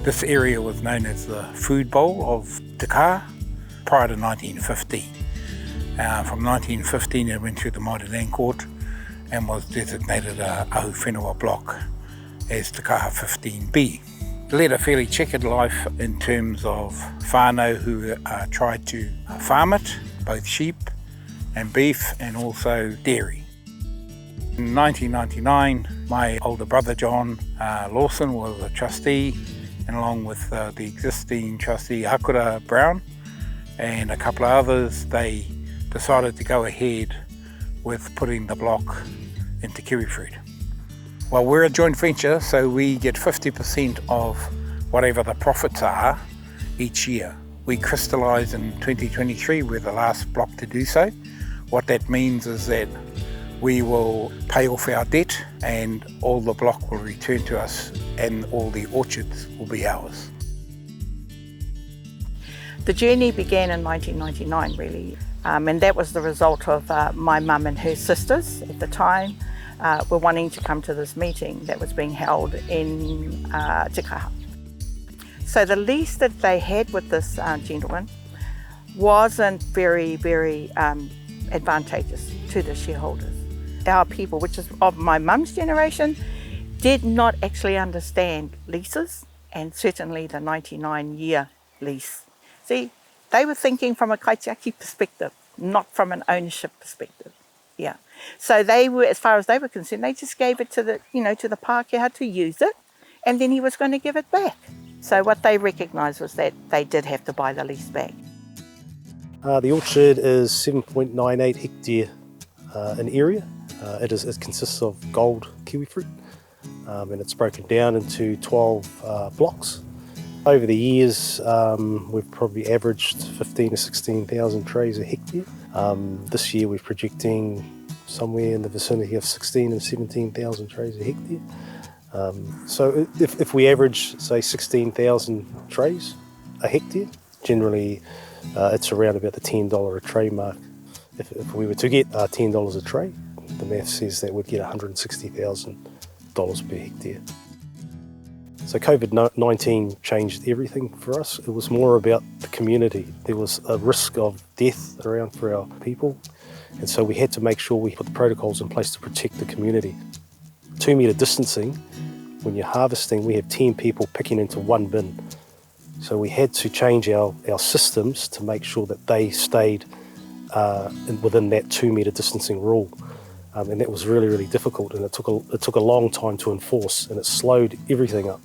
This area was known as the food bowl of Te Kaha prior to 1915. From 1915 it went through the Māori Land Court and was designated a Ahu Whenua block as Te Kaha 15B. It led a fairly checkered life in terms of whānau who tried to farm it, both sheep and beef and also dairy. In 1999, my older brother John Lawson was a trustee, and along with the existing trustee Akura Brown and a couple of others, they decided to go ahead with putting the block into kiwifruit. Well, we're a joint venture, so we get 50% of whatever the profits are each year. We crystallise in 2023, we're the last block to do so. What that means is that we will pay off our debt and all the block will return to us and all the orchards will be ours. The journey began in 1999 really, and that was the result of my mum and her sisters at the time were wanting to come to this meeting that was being held in Te Kaha. So the lease that they had with this gentleman wasn't very advantageous to the shareholders. Our people, which is of my mum's generation, did not actually understand leases, and certainly the 99-year lease. See, they were thinking from a kaitiaki perspective, not from an ownership perspective. Yeah. So they were, as far as they were concerned, they just gave it to the, to the Pākehā to use it, and then he was going to give it back. So what they recognised was that they did have to buy the lease back. The orchard is 7.98 hectare in area. It consists of gold kiwifruit, and it's broken down into 12 blocks. Over the years, we've probably averaged 15 to 16,000 trays a hectare. This year we're projecting somewhere in the vicinity of 16 and 17,000 trays a hectare. So if we average, say, 16,000 trays a hectare, generally it's around about the $10 a tray mark. If we were to get $10 a tray, the math says that we'd get $160,000 per hectare. So COVID-19 changed everything for us. It was more about the community. There was a risk of death around for our people, and so we had to make sure we put the protocols in place to protect the community. 2 metre distancing, when you're harvesting, we have 10 people picking into one bin. So we had to change our systems to make sure that they stayed within that 2 metre distancing rule. And that was really difficult, and it took a long time to enforce, and it slowed everything up.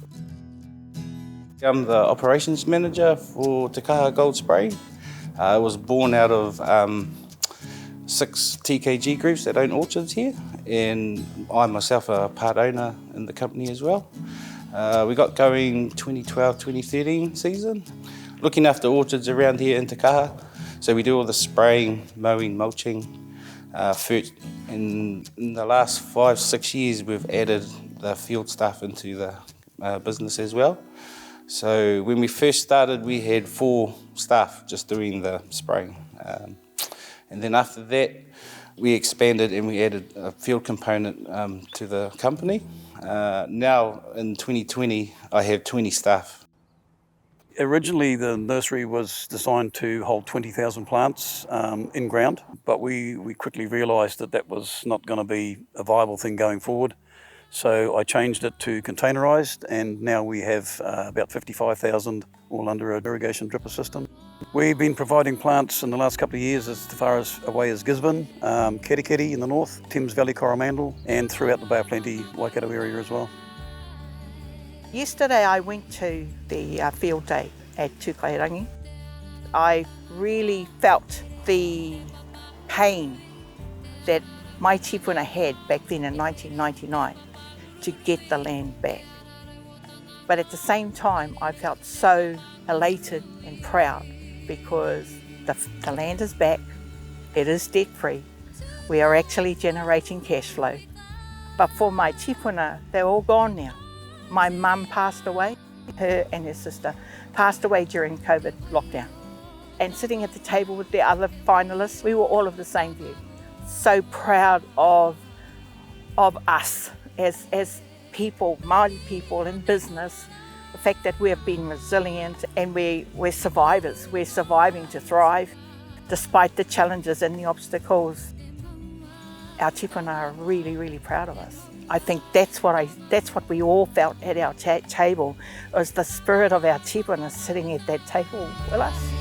I'm the operations manager for Te Kaha Gold Spraying. I was born out of 6 TKG groups that own orchards here, and I myself are a part owner in the company as well. We got going 2012-2013 season, looking after orchards around here in Te Kaha. So we do all the spraying, mowing, mulching, fruit. In the last 5-6 years, we've added the field staff into the business as well. So when we first started, we had 4 staff just doing the spraying. And then after that, we expanded and we added a field component to the company. Now in 2020, I have 20 staff. Originally, the nursery was designed to hold 20,000 plants in ground, but we quickly realised that was not going to be a viable thing going forward. So I changed it to containerised, and now we have about 55,000 all under an irrigation dripper system. We've been providing plants in the last couple of years as far as away as Gisborne, Kerikeri in the north, Thames Valley, Coromandel, and throughout the Bay of Plenty, Waikato area as well. Yesterday I went to the field day at Tukairangi. I really felt the pain that my tipuna had back then in 1999 to get the land back. But at the same time I felt so elated and proud because the land is back, it is debt-free, we are actually generating cash flow. But for my tipuna, they're all gone now. My mum passed away, her and her sister passed away during COVID lockdown. And sitting at the table with the other finalists, we were all of the same view. So proud of us as people, Māori people in business, The fact that we have been resilient and we're survivors. We're surviving to thrive despite the challenges and the obstacles. Our tipuna are really, really proud of us. I think that's what we all felt at our table, was the spirit of our tipuna sitting at that table with us.